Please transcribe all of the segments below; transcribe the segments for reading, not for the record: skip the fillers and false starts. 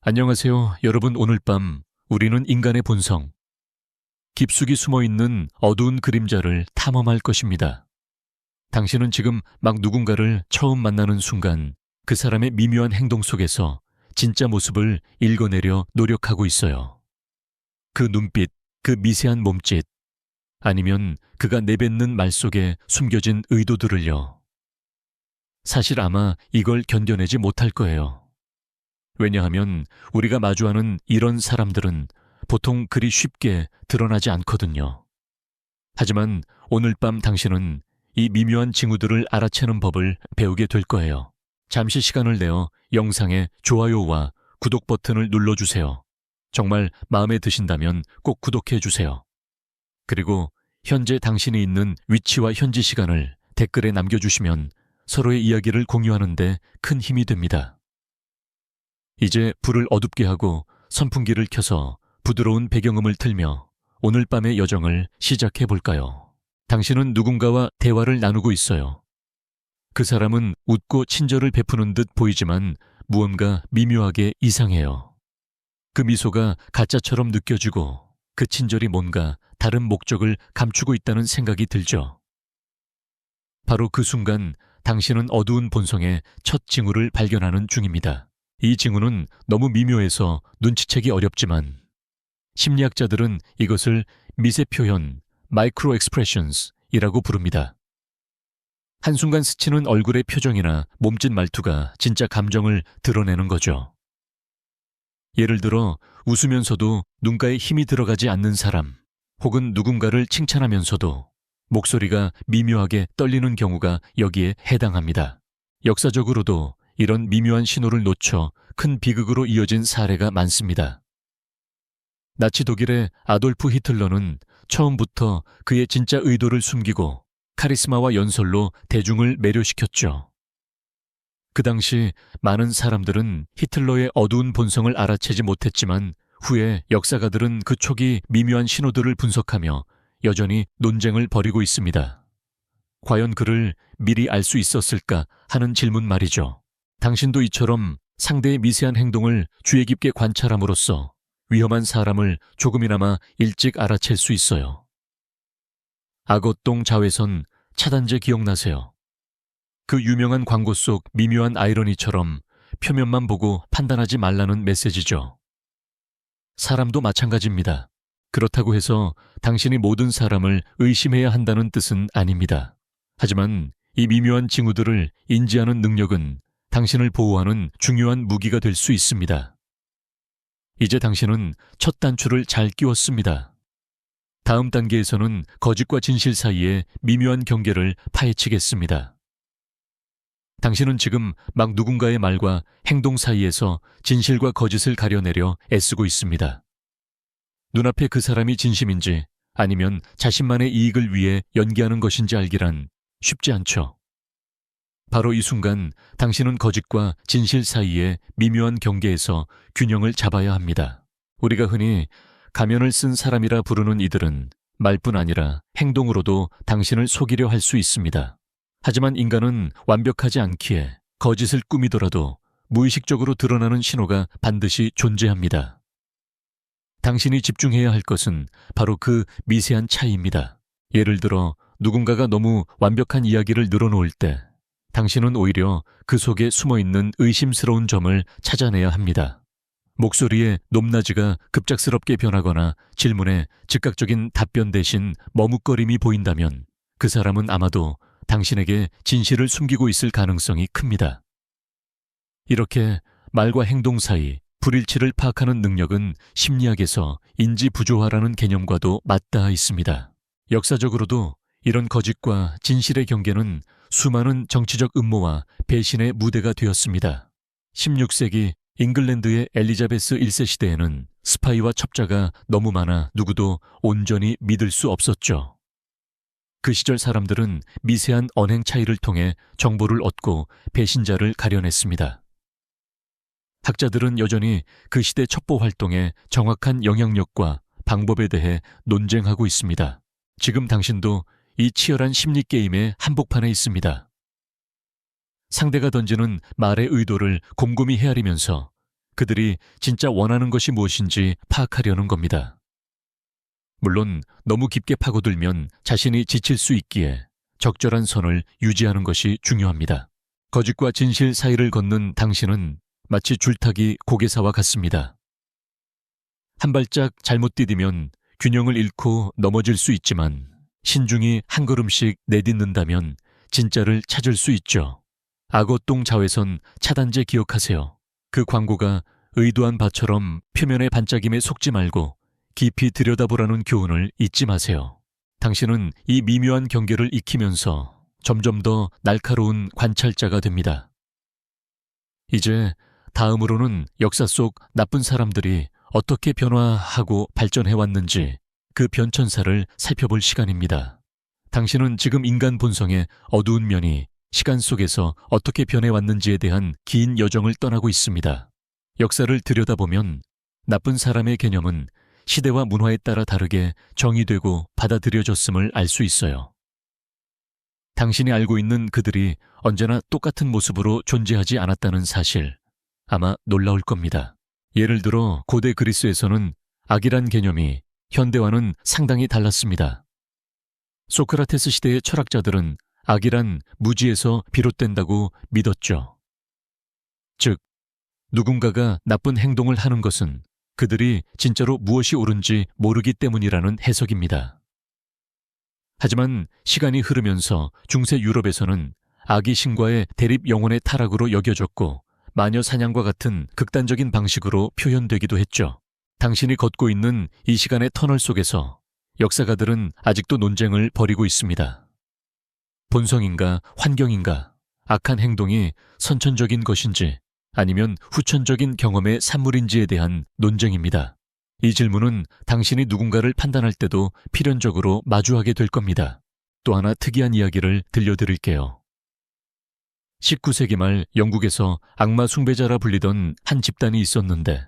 안녕하세요, 여러분. 오늘 밤 우리는 인간의 본성, 깊숙이 숨어있는 어두운 그림자를 탐험할 것입니다. 당신은 지금 막 누군가를 처음 만나는 순간 그 사람의 미묘한 행동 속에서 진짜 모습을 읽어내려 노력하고 있어요. 그 눈빛, 그 미세한 몸짓, 아니면 그가 내뱉는 말 속에 숨겨진 의도들을요. 사실 아마 이걸 견뎌내지 못할 거예요. 왜냐하면 우리가 마주하는 이런 사람들은 보통 그리 쉽게 드러나지 않거든요. 하지만 오늘 밤 당신은 이 미묘한 징후들을 알아채는 법을 배우게 될 거예요. 잠시 시간을 내어 영상에 좋아요와 구독 버튼을 눌러주세요. 정말 마음에 드신다면 꼭 구독해 주세요. 그리고 현재 당신이 있는 위치와 현지 시간을 댓글에 남겨주시면 서로의 이야기를 공유하는 데 큰 힘이 됩니다. 이제 불을 어둡게 하고 선풍기를 켜서 부드러운 배경음을 틀며 오늘 밤의 여정을 시작해 볼까요? 당신은 누군가와 대화를 나누고 있어요. 그 사람은 웃고 친절을 베푸는 듯 보이지만 무언가 미묘하게 이상해요. 그 미소가 가짜처럼 느껴지고 그 친절이 뭔가 다른 목적을 감추고 있다는 생각이 들죠. 바로 그 순간 당신은 어두운 본성의 첫 징후를 발견하는 중입니다. 이 징후는 너무 미묘해서 눈치채기 어렵지만 심리학자들은 이것을 미세 표현, 마이크로 익스프레션스이라고 부릅니다. 한순간 스치는 얼굴의 표정이나 몸짓 말투가 진짜 감정을 드러내는 거죠. 예를 들어 웃으면서도 눈가에 힘이 들어가지 않는 사람, 혹은 누군가를 칭찬하면서도 목소리가 미묘하게 떨리는 경우가 여기에 해당합니다. 역사적으로도 이런 미묘한 신호를 놓쳐 큰 비극으로 이어진 사례가 많습니다. 나치 독일의 아돌프 히틀러는 처음부터 그의 진짜 의도를 숨기고 카리스마와 연설로 대중을 매료시켰죠. 그 당시 많은 사람들은 히틀러의 어두운 본성을 알아채지 못했지만 후에 역사가들은 그 초기 미묘한 신호들을 분석하며 여전히 논쟁을 벌이고 있습니다. 과연 그를 미리 알 수 있었을까 하는 질문 말이죠. 당신도 이처럼 상대의 미세한 행동을 주의 깊게 관찰함으로써 위험한 사람을 조금이나마 일찍 알아챌 수 있어요. 악어똥 자외선 차단제 기억나세요? 그 유명한 광고 속 미묘한 아이러니처럼 표면만 보고 판단하지 말라는 메시지죠. 사람도 마찬가지입니다. 그렇다고 해서 당신이 모든 사람을 의심해야 한다는 뜻은 아닙니다. 하지만 이 미묘한 징후들을 인지하는 능력은 당신을 보호하는 중요한 무기가 될 수 있습니다. 이제 당신은 첫 단추를 잘 끼웠습니다. 다음 단계에서는 거짓과 진실 사이의 미묘한 경계를 파헤치겠습니다. 당신은 지금 막 누군가의 말과 행동 사이에서 진실과 거짓을 가려내려 애쓰고 있습니다. 눈앞에 그 사람이 진심인지 아니면 자신만의 이익을 위해 연기하는 것인지 알기란 쉽지 않죠. 바로 이 순간 당신은 거짓과 진실 사이의 미묘한 경계에서 균형을 잡아야 합니다. 우리가 흔히 가면을 쓴 사람이라 부르는 이들은 말뿐 아니라 행동으로도 당신을 속이려 할 수 있습니다. 하지만 인간은 완벽하지 않기에 거짓을 꾸미더라도 무의식적으로 드러나는 신호가 반드시 존재합니다. 당신이 집중해야 할 것은 바로 그 미세한 차이입니다. 예를 들어 누군가가 너무 완벽한 이야기를 늘어놓을 때 당신은 오히려 그 속에 숨어있는 의심스러운 점을 찾아내야 합니다. 목소리의 높낮이가 급작스럽게 변하거나 질문에 즉각적인 답변 대신 머뭇거림이 보인다면 그 사람은 아마도 당신에게 진실을 숨기고 있을 가능성이 큽니다. 이렇게 말과 행동 사이 불일치를 파악하는 능력은 심리학에서 인지부조화라는 개념과도 맞닿아 있습니다. 역사적으로도 이런 거짓과 진실의 경계는 수많은 정치적 음모와 배신의 무대가 되었습니다. 16세기 잉글랜드의 엘리자베스 1세 시대에는 스파이와 첩자가 너무 많아 누구도 온전히 믿을 수 없었죠. 그 시절 사람들은 미세한 언행 차이를 통해 정보를 얻고 배신자를 가려냈습니다. 학자들은 여전히 그 시대 첩보 활동의 정확한 영향력과 방법에 대해 논쟁하고 있습니다. 지금 당신도 이 치열한 심리 게임의 한복판에 있습니다. 상대가 던지는 말의 의도를 곰곰이 헤아리면서 그들이 진짜 원하는 것이 무엇인지 파악하려는 겁니다. 물론 너무 깊게 파고들면 자신이 지칠 수 있기에 적절한 선을 유지하는 것이 중요합니다. 거짓과 진실 사이를 걷는 당신은 마치 줄타기 고개사와 같습니다. 한 발짝 잘못 디디면 균형을 잃고 넘어질 수 있지만 신중히 한 걸음씩 내딛는다면 진짜를 찾을 수 있죠. 악어똥 자외선 차단제 기억하세요. 그 광고가 의도한 바처럼 표면의 반짝임에 속지 말고 깊이 들여다보라는 교훈을 잊지 마세요. 당신은 이 미묘한 경계를 익히면서 점점 더 날카로운 관찰자가 됩니다. 이제 다음으로는 역사 속 나쁜 사람들이 어떻게 변화하고 발전해왔는지 그 변천사를 살펴볼 시간입니다. 당신은 지금 인간 본성의 어두운 면이 시간 속에서 어떻게 변해왔는지에 대한 긴 여정을 떠나고 있습니다. 역사를 들여다보면 나쁜 사람의 개념은 시대와 문화에 따라 다르게 정의되고 받아들여졌음을 알 수 있어요. 당신이 알고 있는 그들이 언제나 똑같은 모습으로 존재하지 않았다는 사실, 아마 놀라울 겁니다. 예를 들어 고대 그리스에서는 악이란 개념이 현대와는 상당히 달랐습니다. 소크라테스 시대의 철학자들은 악이란 무지에서 비롯된다고 믿었죠. 즉, 누군가가 나쁜 행동을 하는 것은 그들이 진짜로 무엇이 옳은지 모르기 때문이라는 해석입니다. 하지만 시간이 흐르면서 중세 유럽에서는 악이 신과의 대립 영혼의 타락으로 여겨졌고 마녀 사냥과 같은 극단적인 방식으로 표현되기도 했죠. 당신이 걷고 있는 이 시간의 터널 속에서 역사가들은 아직도 논쟁을 벌이고 있습니다. 본성인가 환경인가, 악한 행동이 선천적인 것인지 아니면 후천적인 경험의 산물인지에 대한 논쟁입니다. 이 질문은 당신이 누군가를 판단할 때도 필연적으로 마주하게 될 겁니다. 또 하나 특이한 이야기를 들려드릴게요. 19세기 말 영국에서 악마 숭배자라 불리던 한 집단이 있었는데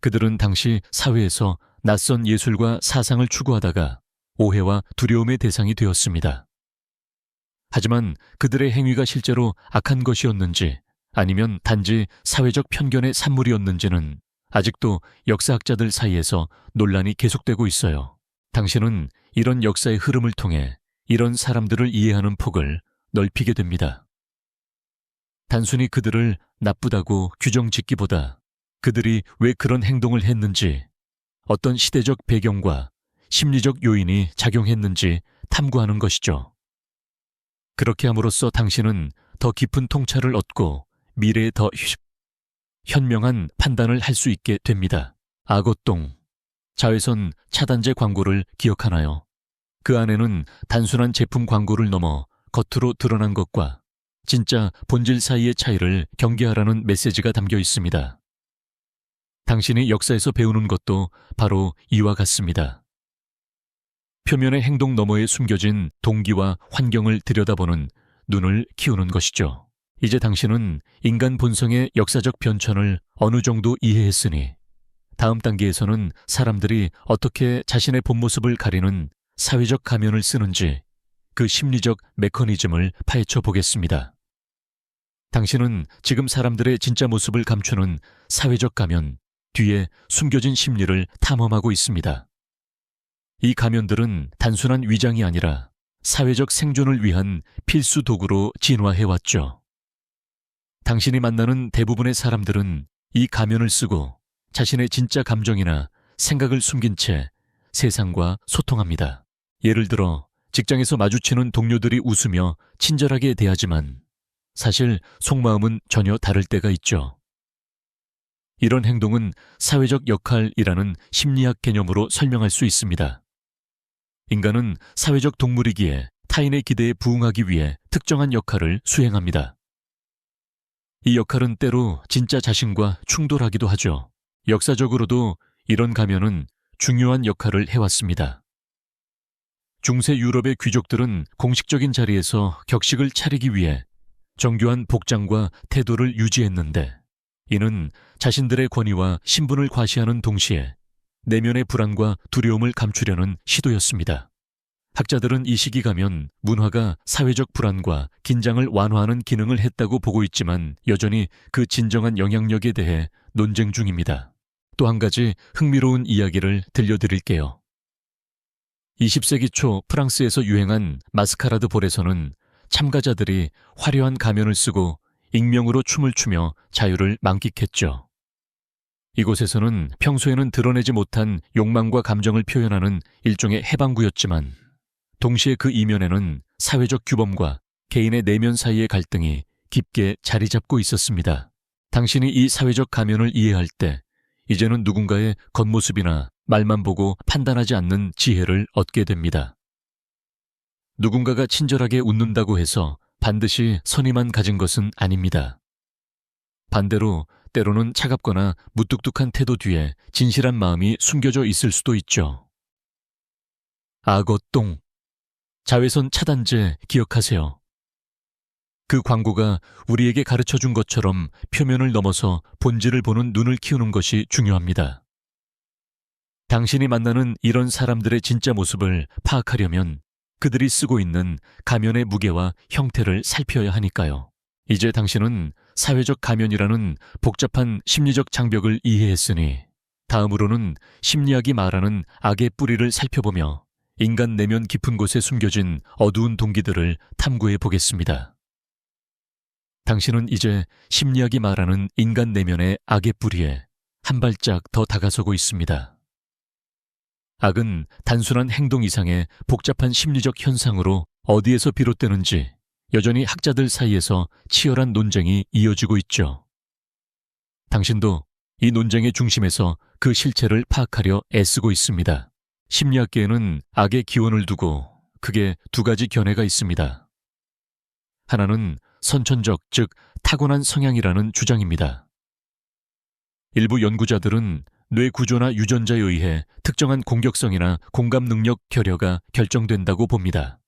그들은 당시 사회에서 낯선 예술과 사상을 추구하다가 오해와 두려움의 대상이 되었습니다. 하지만 그들의 행위가 실제로 악한 것이었는지 아니면 단지 사회적 편견의 산물이었는지는 아직도 역사학자들 사이에서 논란이 계속되고 있어요. 당신은 이런 역사의 흐름을 통해 이런 사람들을 이해하는 폭을 넓히게 됩니다. 단순히 그들을 나쁘다고 규정짓기보다 그들이 왜 그런 행동을 했는지, 어떤 시대적 배경과 심리적 요인이 작용했는지 탐구하는 것이죠. 그렇게 함으로써 당신은 더 깊은 통찰을 얻고 미래에 더 현명한 판단을 할 수 있게 됩니다. 악어똥, 자외선 차단제 광고를 기억하나요? 그 안에는 단순한 제품 광고를 넘어 겉으로 드러난 것과 진짜 본질 사이의 차이를 경계하라는 메시지가 담겨 있습니다. 당신이 역사에서 배우는 것도 바로 이와 같습니다. 표면의 행동 너머에 숨겨진 동기와 환경을 들여다보는 눈을 키우는 것이죠. 이제 당신은 인간 본성의 역사적 변천을 어느 정도 이해했으니 다음 단계에서는 사람들이 어떻게 자신의 본 모습을 가리는 사회적 가면을 쓰는지 그 심리적 메커니즘을 파헤쳐 보겠습니다. 당신은 지금 사람들의 진짜 모습을 감추는 사회적 가면 뒤에 숨겨진 심리를 탐험하고 있습니다. 이 가면들은 단순한 위장이 아니라 사회적 생존을 위한 필수 도구로 진화해왔죠. 당신이 만나는 대부분의 사람들은 이 가면을 쓰고 자신의 진짜 감정이나 생각을 숨긴 채 세상과 소통합니다. 예를 들어 직장에서 마주치는 동료들이 웃으며 친절하게 대하지만 사실 속마음은 전혀 다를 때가 있죠. 이런 행동은 사회적 역할이라는 심리학 개념으로 설명할 수 있습니다. 인간은 사회적 동물이기에 타인의 기대에 부응하기 위해 특정한 역할을 수행합니다. 이 역할은 때로 진짜 자신과 충돌하기도 하죠. 역사적으로도 이런 가면은 중요한 역할을 해왔습니다. 중세 유럽의 귀족들은 공식적인 자리에서 격식을 차리기 위해 정교한 복장과 태도를 유지했는데 이는 자신들의 권위와 신분을 과시하는 동시에 내면의 불안과 두려움을 감추려는 시도였습니다. 학자들은 이 시기 가면 문화가 사회적 불안과 긴장을 완화하는 기능을 했다고 보고 있지만 여전히 그 진정한 영향력에 대해 논쟁 중입니다. 또 한 가지 흥미로운 이야기를 들려드릴게요. 20세기 초 프랑스에서 유행한 마스카라드 볼에서는 참가자들이 화려한 가면을 쓰고 익명으로 춤을 추며 자유를 만끽했죠. 이곳에서는 평소에는 드러내지 못한 욕망과 감정을 표현하는 일종의 해방구였지만 동시에 그 이면에는 사회적 규범과 개인의 내면 사이의 갈등이 깊게 자리 잡고 있었습니다. 당신이 이 사회적 가면을 이해할 때 이제는 누군가의 겉모습이나 말만 보고 판단하지 않는 지혜를 얻게 됩니다. 누군가가 친절하게 웃는다고 해서 반드시 선의만 가진 것은 아닙니다. 반대로 때로는 차갑거나 무뚝뚝한 태도 뒤에 진실한 마음이 숨겨져 있을 수도 있죠. 악어똥, 자외선 차단제 기억하세요. 그 광고가 우리에게 가르쳐준 것처럼 표면을 넘어서 본질을 보는 눈을 키우는 것이 중요합니다. 당신이 만나는 이런 사람들의 진짜 모습을 파악하려면 그들이 쓰고 있는 가면의 무게와 형태를 살펴야 하니까요. 이제 당신은 사회적 가면이라는 복잡한 심리적 장벽을 이해했으니 다음으로는 심리학이 말하는 악의 뿌리를 살펴보며 인간 내면 깊은 곳에 숨겨진 어두운 동기들을 탐구해 보겠습니다. 당신은 이제 심리학이 말하는 인간 내면의 악의 뿌리에 한 발짝 더 다가서고 있습니다. 악은 단순한 행동 이상의 복잡한 심리적 현상으로 어디에서 비롯되는지 여전히 학자들 사이에서 치열한 논쟁이 이어지고 있죠. 당신도 이 논쟁의 중심에서 그 실체를 파악하려 애쓰고 있습니다. 심리학계에는 악의 기원을 두고 크게 두 가지 견해가 있습니다. 하나는 선천적, 즉 타고난 성향이라는 주장입니다. 일부 연구자들은 뇌 구조나 유전자에 의해 특정한 공격성이나 공감 능력 결여가 결정된다고 봅니다.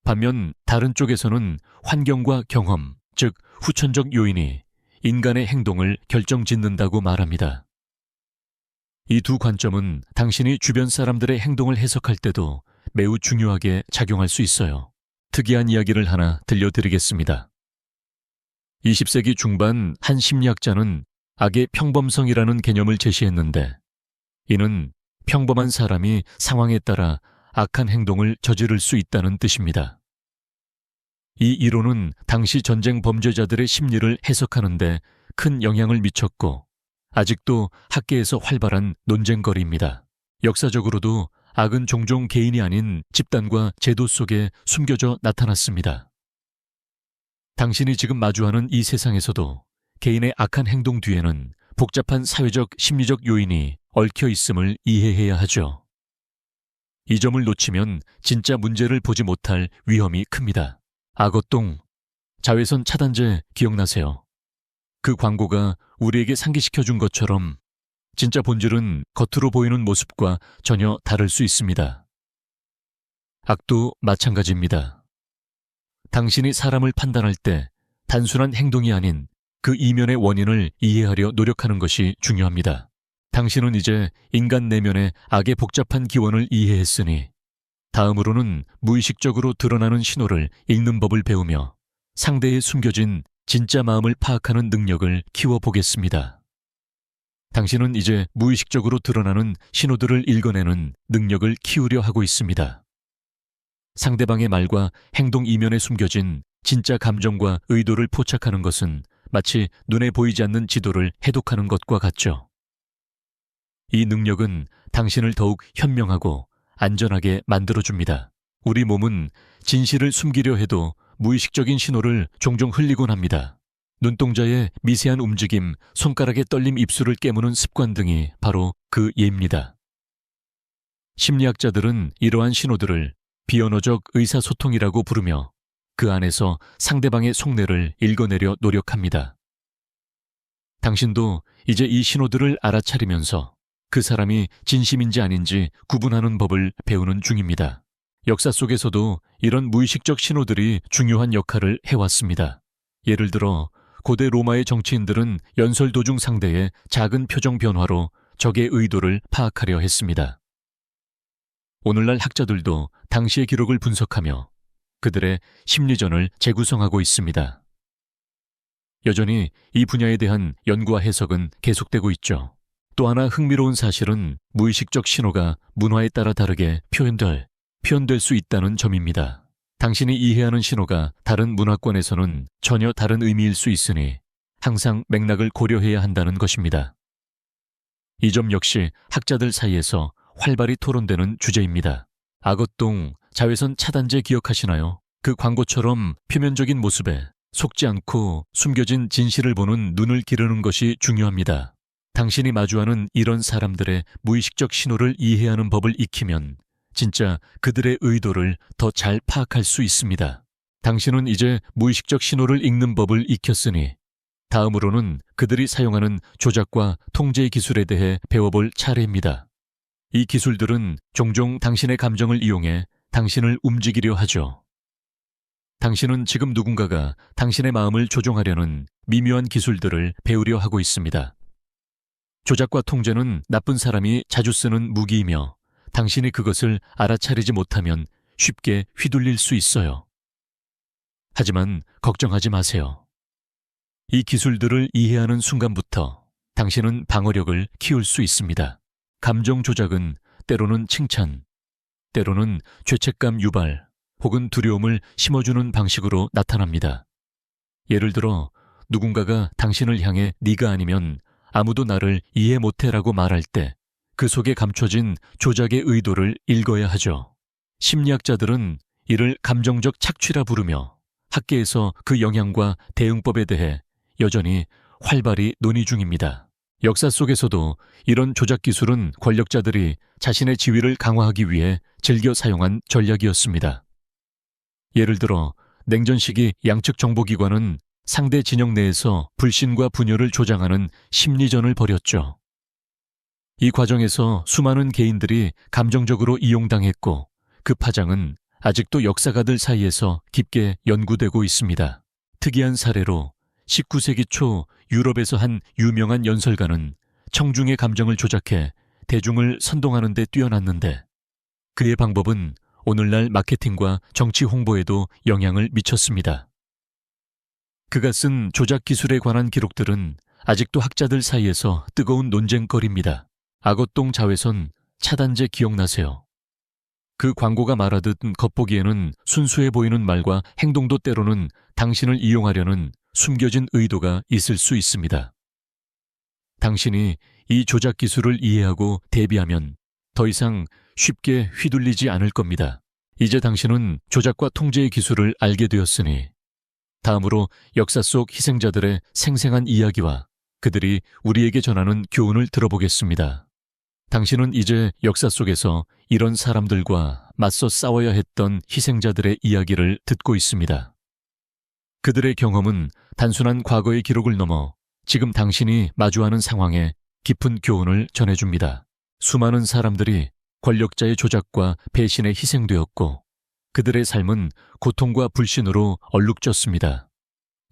반면 다른 쪽에서는 환경과 경험, 즉 후천적 요인이 인간의 행동을 결정짓는다고 말합니다. 이 두 관점은 당신이 주변 사람들의 행동을 해석할 때도 매우 중요하게 작용할 수 있어요. 특이한 이야기를 하나 들려드리겠습니다. 20세기 중반 한 심리학자는 악의 평범성이라는 개념을 제시했는데 이는 평범한 사람이 상황에 따라 악한 행동을 저지를 수 있다는 뜻입니다. 이 이론은 당시 전쟁 범죄자들의 심리를 해석하는 데 큰 영향을 미쳤고 아직도 학계에서 활발한 논쟁거리입니다. 역사적으로도 악은 종종 개인이 아닌 집단과 제도 속에 숨겨져 나타났습니다. 당신이 지금 마주하는 이 세상에서도 개인의 악한 행동 뒤에는 복잡한 사회적 심리적 요인이 얽혀 있음을 이해해야 하죠. 이 점을 놓치면 진짜 문제를 보지 못할 위험이 큽니다. 악어똥, 자외선 차단제 기억나세요? 그 광고가 우리에게 상기시켜준 것처럼 진짜 본질은 겉으로 보이는 모습과 전혀 다를 수 있습니다. 악도 마찬가지입니다. 당신이 사람을 판단할 때 단순한 행동이 아닌 그 이면의 원인을 이해하려 노력하는 것이 중요합니다. 당신은 이제 인간 내면의 악의 복잡한 기원을 이해했으니 다음으로는 무의식적으로 드러나는 신호를 읽는 법을 배우며 상대의 숨겨진 진짜 마음을 파악하는 능력을 키워보겠습니다. 당신은 이제 무의식적으로 드러나는 신호들을 읽어내는 능력을 키우려 하고 있습니다. 상대방의 말과 행동 이면에 숨겨진 진짜 감정과 의도를 포착하는 것은 마치 눈에 보이지 않는 지도를 해독하는 것과 같죠. 이 능력은 당신을 더욱 현명하고 안전하게 만들어줍니다. 우리 몸은 진실을 숨기려 해도 무의식적인 신호를 종종 흘리곤 합니다. 눈동자의 미세한 움직임, 손가락의 떨림 입술을 깨무는 습관 등이 바로 그 예입니다. 심리학자들은 이러한 신호들을 비언어적 의사소통이라고 부르며 그 안에서 상대방의 속내를 읽어내려 노력합니다. 당신도 이제 이 신호들을 알아차리면서 그 사람이 진심인지 아닌지 구분하는 법을 배우는 중입니다. 역사 속에서도 이런 무의식적 신호들이 중요한 역할을 해왔습니다. 예를 들어 고대 로마의 정치인들은 연설 도중 상대의 작은 표정 변화로 적의 의도를 파악하려 했습니다. 오늘날 학자들도 당시의 기록을 분석하며 그들의 심리전을 재구성하고 있습니다. 여전히 이 분야에 대한 연구와 해석은 계속되고 있죠. 또 하나 흥미로운 사실은 무의식적 신호가 문화에 따라 다르게 표현될 수 있다는 점입니다. 당신이 이해하는 신호가 다른 문화권에서는 전혀 다른 의미일 수 있으니 항상 맥락을 고려해야 한다는 것입니다. 이 점 역시 학자들 사이에서 활발히 토론되는 주제입니다. 악어똥 자외선 차단제 기억하시나요? 그 광고처럼 표면적인 모습에 속지 않고 숨겨진 진실을 보는 눈을 기르는 것이 중요합니다. 당신이 마주하는 이런 사람들의 무의식적 신호를 이해하는 법을 익히면 진짜 그들의 의도를 더 잘 파악할 수 있습니다. 당신은 이제 무의식적 신호를 읽는 법을 익혔으니 다음으로는 그들이 사용하는 조작과 통제 기술에 대해 배워볼 차례입니다. 이 기술들은 종종 당신의 감정을 이용해 당신을 움직이려 하죠. 당신은 지금 누군가가 당신의 마음을 조종하려는 미묘한 기술들을 배우려 하고 있습니다. 조작과 통제는 나쁜 사람이 자주 쓰는 무기이며 당신이 그것을 알아차리지 못하면 쉽게 휘둘릴 수 있어요. 하지만 걱정하지 마세요. 이 기술들을 이해하는 순간부터 당신은 방어력을 키울 수 있습니다. 감정 조작은 때로는 칭찬, 때로는 죄책감 유발 혹은 두려움을 심어주는 방식으로 나타납니다. 예를 들어 누군가가 당신을 향해 네가 아니면 아무도 나를 이해 못해라고 말할 때 그 속에 감춰진 조작의 의도를 읽어야 하죠. 심리학자들은 이를 감정적 착취라 부르며 학계에서 그 영향과 대응법에 대해 여전히 활발히 논의 중입니다. 역사 속에서도 이런 조작 기술은 권력자들이 자신의 지위를 강화하기 위해 즐겨 사용한 전략이었습니다. 예를 들어 냉전 시기 양측 정보기관은 상대 진영 내에서 불신과 분열을 조장하는 심리전을 벌였죠. 이 과정에서 수많은 개인들이 감정적으로 이용당했고 그 파장은 아직도 역사가들 사이에서 깊게 연구되고 있습니다. 특이한 사례로 19세기 초 유럽에서 한 유명한 연설가는 청중의 감정을 조작해 대중을 선동하는 데 뛰어났는데 그의 방법은 오늘날 마케팅과 정치 홍보에도 영향을 미쳤습니다. 그가 쓴 조작 기술에 관한 기록들은 아직도 학자들 사이에서 뜨거운 논쟁거리입니다. 악어똥 자외선 차단제 기억나세요? 그 광고가 말하듯 겉보기에는 순수해 보이는 말과 행동도 때로는 당신을 이용하려는 숨겨진 의도가 있을 수 있습니다. 당신이 이 조작 기술을 이해하고 대비하면 더 이상 쉽게 휘둘리지 않을 겁니다. 이제 당신은 조작과 통제의 기술을 알게 되었으니 다음으로 역사 속 희생자들의 생생한 이야기와 그들이 우리에게 전하는 교훈을 들어보겠습니다. 당신은 이제 역사 속에서 이런 사람들과 맞서 싸워야 했던 희생자들의 이야기를 듣고 있습니다. 그들의 경험은 단순한 과거의 기록을 넘어 지금 당신이 마주하는 상황에 깊은 교훈을 전해줍니다. 수많은 사람들이 권력자의 조작과 배신에 희생되었고 그들의 삶은 고통과 불신으로 얼룩졌습니다.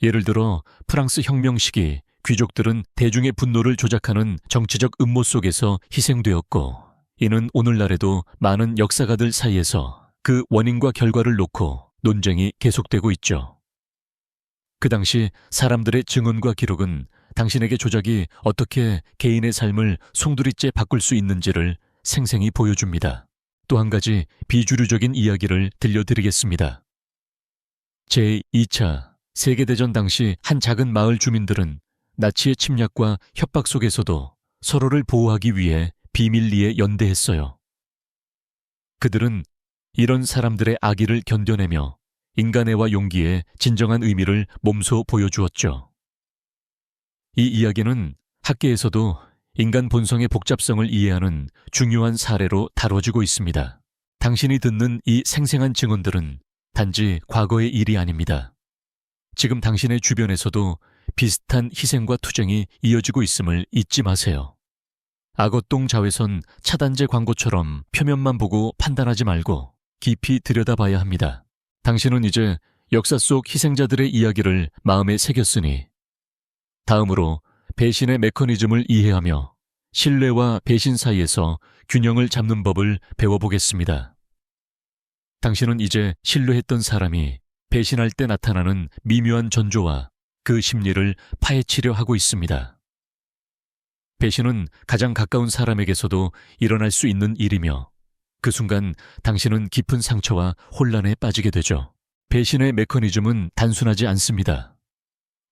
예를 들어 프랑스 혁명 시기 귀족들은 대중의 분노를 조작하는 정치적 음모 속에서 희생되었고 이는 오늘날에도 많은 역사가들 사이에서 그 원인과 결과를 놓고 논쟁이 계속되고 있죠. 그 당시 사람들의 증언과 기록은 당신에게 조작이 어떻게 개인의 삶을 송두리째 바꿀 수 있는지를 생생히 보여줍니다. 또 한 가지 비주류적인 이야기를 들려드리겠습니다. 제2차 세계대전 당시 한 작은 마을 주민들은 나치의 침략과 협박 속에서도 서로를 보호하기 위해 비밀리에 연대했어요. 그들은 이런 사람들의 악의를 견뎌내며 인간애와 용기의 진정한 의미를 몸소 보여주었죠. 이 이야기는 학계에서도 인간 본성의 복잡성을 이해하는 중요한 사례로 다뤄지고 있습니다. 당신이 듣는 이 생생한 증언들은 단지 과거의 일이 아닙니다. 지금 당신의 주변에서도 비슷한 희생과 투쟁이 이어지고 있음을 잊지 마세요. 악어똥 자외선 차단제 광고처럼 표면만 보고 판단하지 말고 깊이 들여다봐야 합니다. 당신은 이제 역사 속 희생자들의 이야기를 마음에 새겼으니 다음으로 배신의 메커니즘을 이해하며 신뢰와 배신 사이에서 균형을 잡는 법을 배워보겠습니다. 당신은 이제 신뢰했던 사람이 배신할 때 나타나는 미묘한 전조와 그 심리를 파헤치려 하고 있습니다. 배신은 가장 가까운 사람에게서도 일어날 수 있는 일이며 그 순간 당신은 깊은 상처와 혼란에 빠지게 되죠. 배신의 메커니즘은 단순하지 않습니다.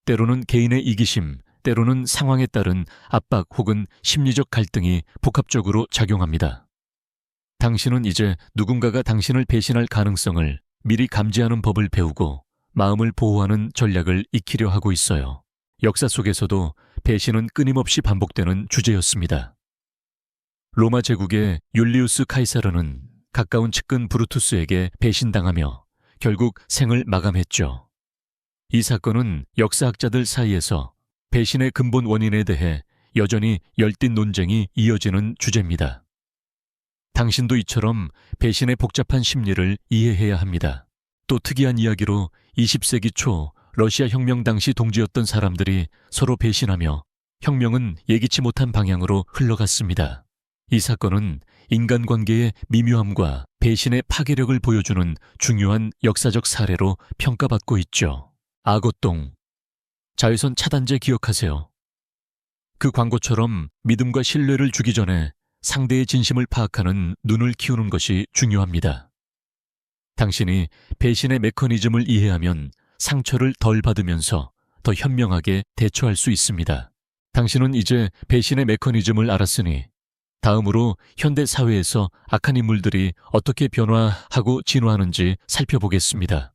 때로는 개인의 이기심, 때로는 상황에 따른 압박 혹은 심리적 갈등이 복합적으로 작용합니다. 당신은 이제 누군가가 당신을 배신할 가능성을 미리 감지하는 법을 배우고 마음을 보호하는 전략을 익히려 하고 있어요. 역사 속에서도 배신은 끊임없이 반복되는 주제였습니다. 로마 제국의 율리우스 카이사르는 가까운 측근 브루투스에게 배신당하며 결국 생을 마감했죠. 이 사건은 역사학자들 사이에서 배신의 근본 원인에 대해 여전히 열띤 논쟁이 이어지는 주제입니다. 당신도 이처럼 배신의 복잡한 심리를 이해해야 합니다. 또 특이한 이야기로 20세기 초 러시아 혁명 당시 동지였던 사람들이 서로 배신하며 혁명은 예기치 못한 방향으로 흘러갔습니다. 이 사건은 인간관계의 미묘함과 배신의 파괴력을 보여주는 중요한 역사적 사례로 평가받고 있죠. 아고똥, 자외선 차단제 기억하세요. 그 광고처럼 믿음과 신뢰를 주기 전에 상대의 진심을 파악하는 눈을 키우는 것이 중요합니다. 당신이 배신의 메커니즘을 이해하면 상처를 덜 받으면서 더 현명하게 대처할 수 있습니다. 당신은 이제 배신의 메커니즘을 알았으니 다음으로 현대 사회에서 악한 인물들이 어떻게 변화하고 진화하는지 살펴보겠습니다.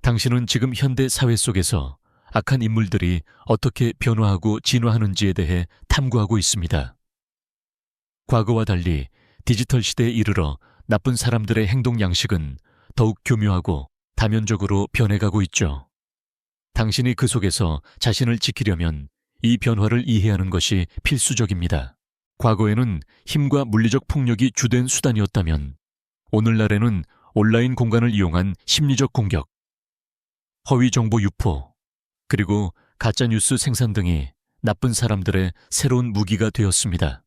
당신은 지금 현대 사회 속에서 악한 인물들이 어떻게 변화하고 진화하는지에 대해 탐구하고 있습니다. 과거와 달리 디지털 시대에 이르러 나쁜 사람들의 행동 양식은 더욱 교묘하고 다면적으로 변해가고 있죠. 당신이 그 속에서 자신을 지키려면 이 변화를 이해하는 것이 필수적입니다. 과거에는 힘과 물리적 폭력이 주된 수단이었다면 오늘날에는 온라인 공간을 이용한 심리적 공격, 허위 정보 유포, 그리고 가짜뉴스 생산 등이 나쁜 사람들의 새로운 무기가 되었습니다.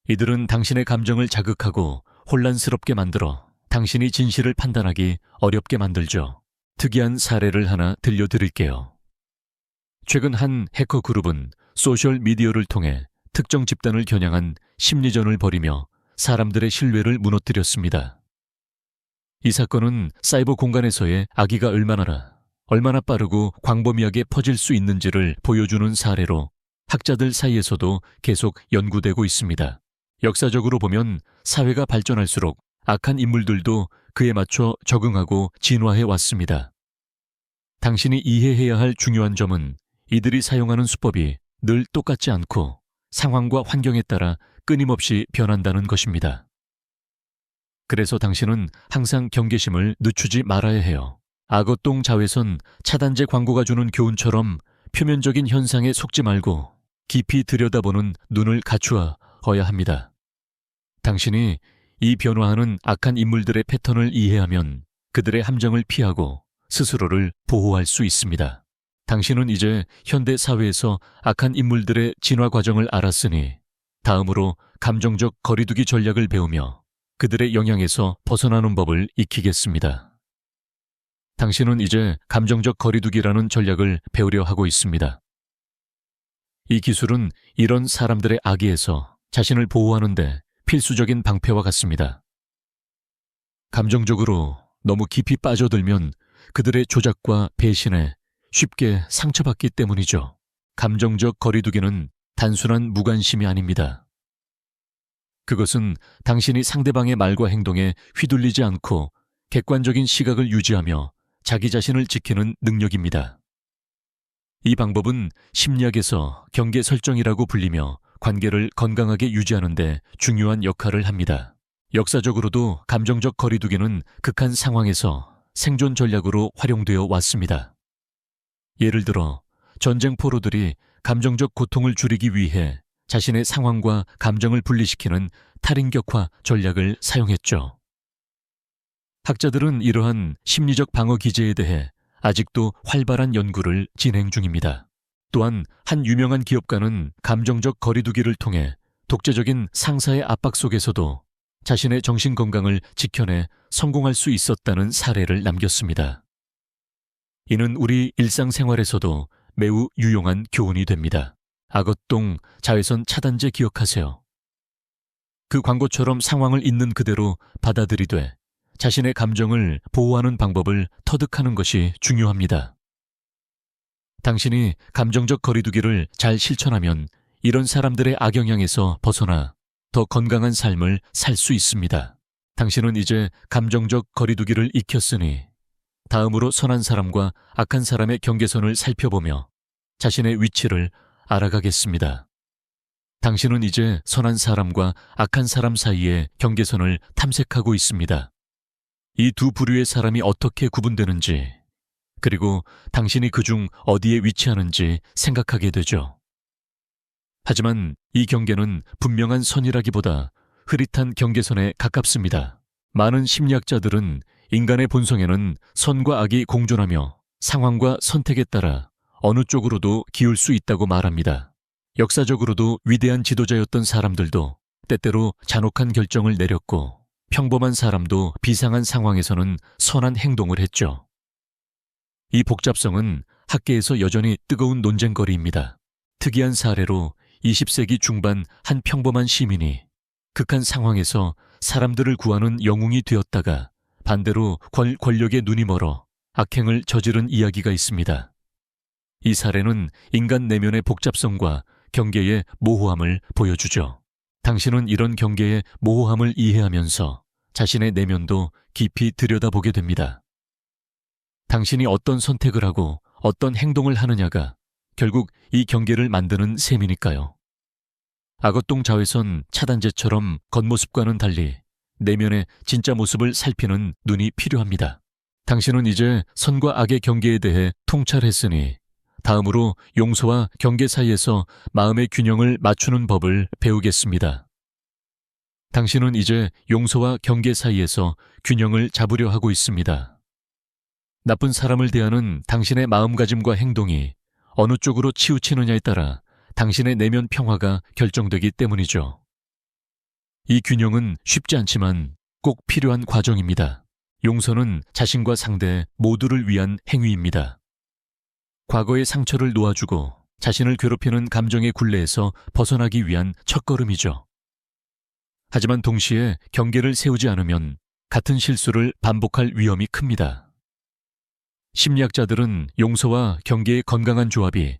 이들은 당신의 감정을 자극하고 혼란스럽게 만들어 당신이 진실을 판단하기 어렵게 만들죠. 특이한 사례를 하나 들려드릴게요. 최근 한 해커 그룹은 소셜 미디어를 통해 특정 집단을 겨냥한 심리전을 벌이며 사람들의 신뢰를 무너뜨렸습니다. 이 사건은 사이버 공간에서의 악의가 얼마나 빠르고 광범위하게 퍼질 수 있는지를 보여주는 사례로 학자들 사이에서도 계속 연구되고 있습니다. 역사적으로 보면 사회가 발전할수록 악한 인물들도 그에 맞춰 적응하고 진화해 왔습니다. 당신이 이해해야 할 중요한 점은 이들이 사용하는 수법이 늘 똑같지 않고 상황과 환경에 따라 끊임없이 변한다는 것입니다. 그래서 당신은 항상 경계심을 늦추지 말아야 해요. 악어똥 자외선 차단제 광고가 주는 교훈처럼 표면적인 현상에 속지 말고 깊이 들여다보는 눈을 갖추어야 합니다. 당신이 이 변화하는 악한 인물들의 패턴을 이해하면 그들의 함정을 피하고 스스로를 보호할 수 있습니다. 당신은 이제 현대 사회에서 악한 인물들의 진화 과정을 알았으니 다음으로 감정적 거리두기 전략을 배우며 그들의 영향에서 벗어나는 법을 익히겠습니다. 당신은 이제 감정적 거리두기라는 전략을 배우려 하고 있습니다. 이 기술은 이런 사람들의 악의에서 자신을 보호하는 데 필수적인 방패와 같습니다. 감정적으로 너무 깊이 빠져들면 그들의 조작과 배신에 쉽게 상처받기 때문이죠. 감정적 거리두기는 단순한 무관심이 아닙니다. 그것은 당신이 상대방의 말과 행동에 휘둘리지 않고 객관적인 시각을 유지하며 자기 자신을 지키는 능력입니다. 이 방법은 심리학에서 경계 설정이라고 불리며 관계를 건강하게 유지하는 데 중요한 역할을 합니다. 역사적으로도 감정적 거리두기는 극한 상황에서 생존 전략으로 활용되어 왔습니다. 예를 들어 전쟁 포로들이 감정적 고통을 줄이기 위해 자신의 상황과 감정을 분리시키는 탈인격화 전략을 사용했죠. 학자들은 이러한 심리적 방어 기제에 대해 아직도 활발한 연구를 진행 중입니다. 또한 한 유명한 기업가는 감정적 거리두기를 통해 독재적인 상사의 압박 속에서도 자신의 정신 건강을 지켜내 성공할 수 있었다는 사례를 남겼습니다. 이는 우리 일상생활에서도 매우 유용한 교훈이 됩니다. 악어똥 자외선 차단제 기억하세요. 그 광고처럼 상황을 있는 그대로 받아들이되 자신의 감정을 보호하는 방법을 터득하는 것이 중요합니다. 당신이 감정적 거리두기를 잘 실천하면 이런 사람들의 악영향에서 벗어나 더 건강한 삶을 살 수 있습니다. 당신은 이제 감정적 거리두기를 익혔으니 다음으로 선한 사람과 악한 사람의 경계선을 살펴보며 자신의 위치를 알아가겠습니다. 당신은 이제 선한 사람과 악한 사람 사이의 경계선을 탐색하고 있습니다. 이 두 부류의 사람이 어떻게 구분되는지, 그리고 당신이 그중 어디에 위치하는지 생각하게 되죠. 하지만 이 경계는 분명한 선이라기보다 흐릿한 경계선에 가깝습니다. 많은 심리학자들은 인간의 본성에는 선과 악이 공존하며 상황과 선택에 따라 어느 쪽으로도 기울 수 있다고 말합니다. 역사적으로도 위대한 지도자였던 사람들도 때때로 잔혹한 결정을 내렸고 평범한 사람도 비상한 상황에서는 선한 행동을 했죠. 이 복잡성은 학계에서 여전히 뜨거운 논쟁거리입니다. 특이한 사례로 20세기 중반 한 평범한 시민이 극한 상황에서 사람들을 구하는 영웅이 되었다가 반대로 권력에 눈이 멀어 악행을 저지른 이야기가 있습니다. 이 사례는 인간 내면의 복잡성과 경계의 모호함을 보여주죠. 당신은 이런 경계의 모호함을 이해하면서 자신의 내면도 깊이 들여다보게 됩니다. 당신이 어떤 선택을 하고 어떤 행동을 하느냐가 결국 이 경계를 만드는 셈이니까요. 악어똥 자외선 차단제처럼 겉모습과는 달리 내면의 진짜 모습을 살피는 눈이 필요합니다. 당신은 이제 선과 악의 경계에 대해 통찰했으니 다음으로 용서와 경계 사이에서 마음의 균형을 맞추는 법을 배우겠습니다. 당신은 이제 용서와 경계 사이에서 균형을 잡으려 하고 있습니다. 나쁜 사람을 대하는 당신의 마음가짐과 행동이 어느 쪽으로 치우치느냐에 따라 당신의 내면 평화가 결정되기 때문이죠. 이 균형은 쉽지 않지만 꼭 필요한 과정입니다. 용서는 자신과 상대 모두를 위한 행위입니다. 과거의 상처를 놓아주고 자신을 괴롭히는 감정의 굴레에서 벗어나기 위한 첫걸음이죠. 하지만 동시에 경계를 세우지 않으면 같은 실수를 반복할 위험이 큽니다. 심리학자들은 용서와 경계의 건강한 조합이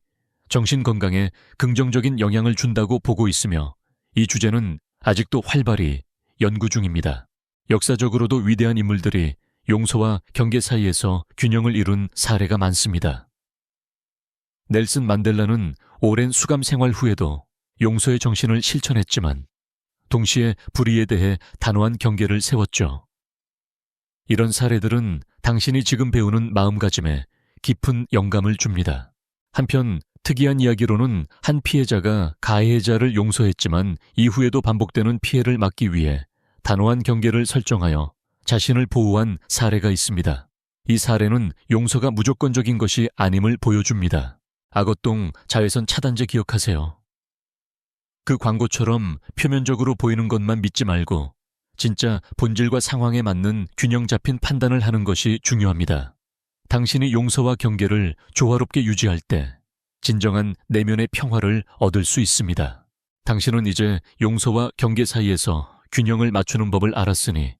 정신 건강에 긍정적인 영향을 준다고 보고 있으며 이 주제는 아직도 활발히 연구 중입니다. 역사적으로도 위대한 인물들이 용서와 경계 사이에서 균형을 이룬 사례가 많습니다. 넬슨 만델라는 오랜 수감 생활 후에도 용서의 정신을 실천했지만 동시에 불의에 대해 단호한 경계를 세웠죠. 이런 사례들은 당신이 지금 배우는 마음가짐에 깊은 영감을 줍니다. 한편 특이한 이야기로는 한 피해자가 가해자를 용서했지만 이후에도 반복되는 피해를 막기 위해 단호한 경계를 설정하여 자신을 보호한 사례가 있습니다. 이 사례는 용서가 무조건적인 것이 아님을 보여줍니다. 악어똥 자외선 차단제 기억하세요. 그 광고처럼 표면적으로 보이는 것만 믿지 말고 진짜 본질과 상황에 맞는 균형 잡힌 판단을 하는 것이 중요합니다. 당신이 용서와 경계를 조화롭게 유지할 때 진정한 내면의 평화를 얻을 수 있습니다. 당신은 이제 용서와 경계 사이에서 균형을 맞추는 법을 알았으니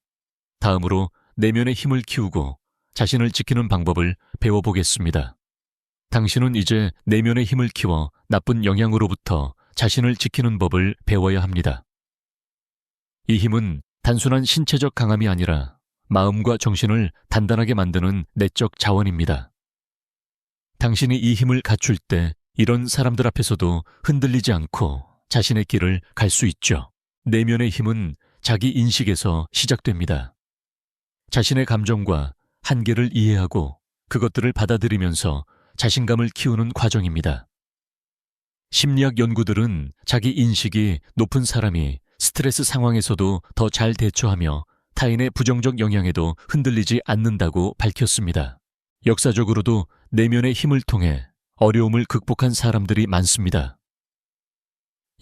다음으로 내면의 힘을 키우고 자신을 지키는 방법을 배워보겠습니다. 당신은 이제 내면의 힘을 키워 나쁜 영향으로부터 자신을 지키는 법을 배워야 합니다. 이 힘은 단순한 신체적 강함이 아니라 마음과 정신을 단단하게 만드는 내적 자원입니다. 당신이 이 힘을 갖출 때 이런 사람들 앞에서도 흔들리지 않고 자신의 길을 갈 수 있죠. 내면의 힘은 자기 인식에서 시작됩니다. 자신의 감정과 한계를 이해하고 그것들을 받아들이면서 자신감을 키우는 과정입니다. 심리학 연구들은 자기 인식이 높은 사람이 스트레스 상황에서도 더 잘 대처하며 타인의 부정적 영향에도 흔들리지 않는다고 밝혔습니다. 역사적으로도 내면의 힘을 통해 어려움을 극복한 사람들이 많습니다.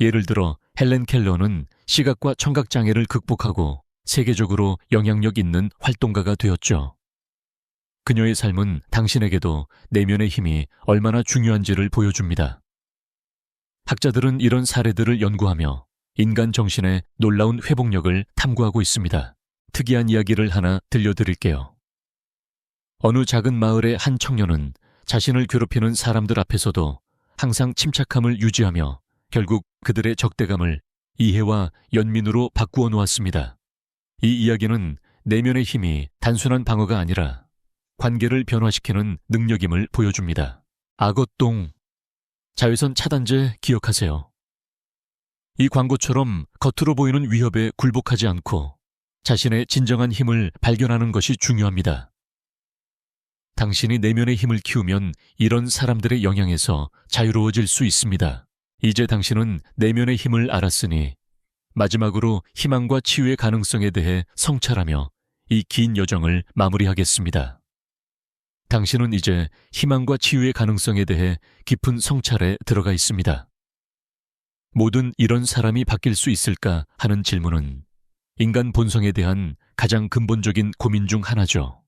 예를 들어 헬렌 켈러는 시각과 청각 장애를 극복하고 세계적으로 영향력 있는 활동가가 되었죠. 그녀의 삶은 당신에게도 내면의 힘이 얼마나 중요한지를 보여줍니다. 학자들은 이런 사례들을 연구하며 인간 정신의 놀라운 회복력을 탐구하고 있습니다. 특이한 이야기를 하나 들려드릴게요. 어느 작은 마을의 한 청년은 자신을 괴롭히는 사람들 앞에서도 항상 침착함을 유지하며 결국 그들의 적대감을 이해와 연민으로 바꾸어 놓았습니다. 이 이야기는 내면의 힘이 단순한 방어가 아니라 관계를 변화시키는 능력임을 보여줍니다. 악어똥, 자외선 차단제 기억하세요. 이 광고처럼 겉으로 보이는 위협에 굴복하지 않고 자신의 진정한 힘을 발견하는 것이 중요합니다. 당신이 내면의 힘을 키우면 이런 사람들의 영향에서 자유로워질 수 있습니다. 이제 당신은 내면의 힘을 알았으니 마지막으로 희망과 치유의 가능성에 대해 성찰하며 이 긴 여정을 마무리하겠습니다. 당신은 이제 희망과 치유의 가능성에 대해 깊은 성찰에 들어가 있습니다. 모든 이런 사람이 바뀔 수 있을까 하는 질문은 인간 본성에 대한 가장 근본적인 고민 중 하나죠.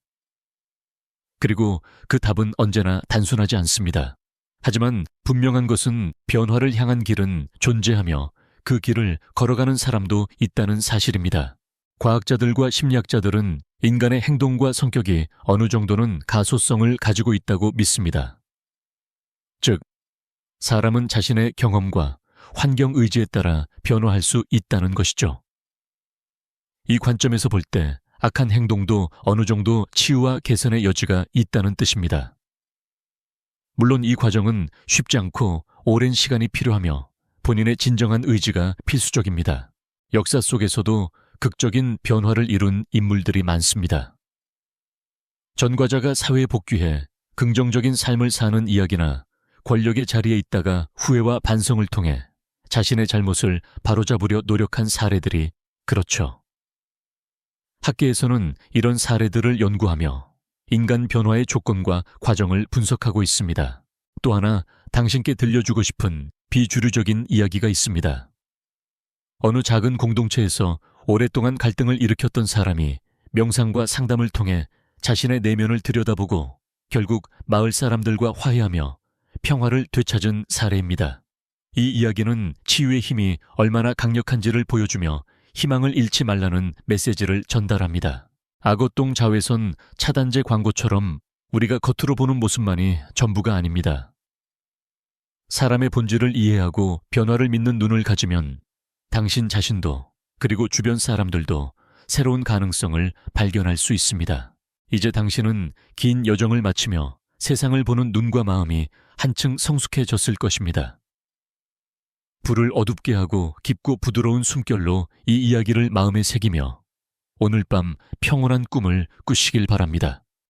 그리고 그 답은 언제나 단순하지 않습니다. 하지만 분명한 것은 변화를 향한 길은 존재하며 그 길을 걸어가는 사람도 있다는 사실입니다. 과학자들과 심리학자들은 인간의 행동과 성격이 어느 정도는 가소성을 가지고 있다고 믿습니다. 즉, 사람은 자신의 경험과 환경 의지에 따라 변화할 수 있다는 것이죠. 이 관점에서 볼 때 악한 행동도 어느 정도 치유와 개선의 여지가 있다는 뜻입니다. 물론 이 과정은 쉽지 않고 오랜 시간이 필요하며 본인의 진정한 의지가 필수적입니다. 역사 속에서도 극적인 변화를 이룬 인물들이 많습니다. 전과자가 사회에 복귀해 긍정적인 삶을 사는 이야기나 권력의 자리에 있다가 후회와 반성을 통해 자신의 잘못을 바로잡으려 노력한 사례들이 그렇죠. 학계에서는 이런 사례들을 연구하며 인간 변화의 조건과 과정을 분석하고 있습니다. 또 하나 당신께 들려주고 싶은 비주류적인 이야기가 있습니다. 어느 작은 공동체에서 오랫동안 갈등을 일으켰던 사람이 명상과 상담을 통해 자신의 내면을 들여다보고 결국 마을 사람들과 화해하며 평화를 되찾은 사례입니다. 이 이야기는 치유의 힘이 얼마나 강력한지를 보여주며 희망을 잃지 말라는 메시지를 전달합니다. 악어똥 자외선 차단제 광고처럼 우리가 겉으로 보는 모습만이 전부가 아닙니다. 사람의 본질을 이해하고 변화를 믿는 눈을 가지면 당신 자신도 그리고 주변 사람들도 새로운 가능성을 발견할 수 있습니다. 이제 당신은 긴 여정을 마치며 세상을 보는 눈과 마음이 한층 성숙해졌을 것입니다. 불을 어둡게 하고 깊고 부드러운 숨결로 이 이야기를 마음에 새기며 오늘 밤 평온한 꿈을 꾸시길 바랍니다.